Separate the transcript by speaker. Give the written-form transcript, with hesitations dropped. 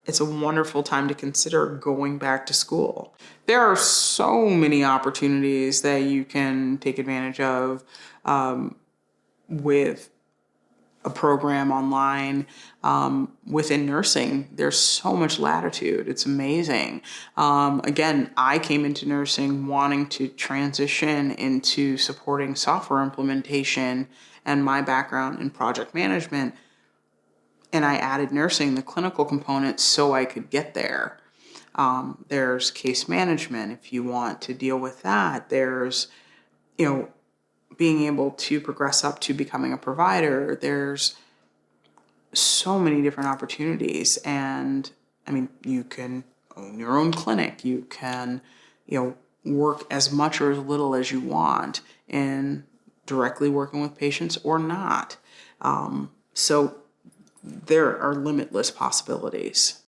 Speaker 1: it's a wonderful time to consider going back to school. There are so many opportunities that you can take advantage of with a program online within nursing. There's so much latitude. It's amazing. Again, I came into nursing wanting to transition into supporting software implementation and my background in project management. And I added nursing, the clinical component, so I could get there. There's case management if you want to deal with that. There's, being able to progress up to becoming a provider. There's so many different opportunities. And I mean, you can own your own clinic. You can, work as much or as little as you want in directly working with patients or not. So there are limitless possibilities.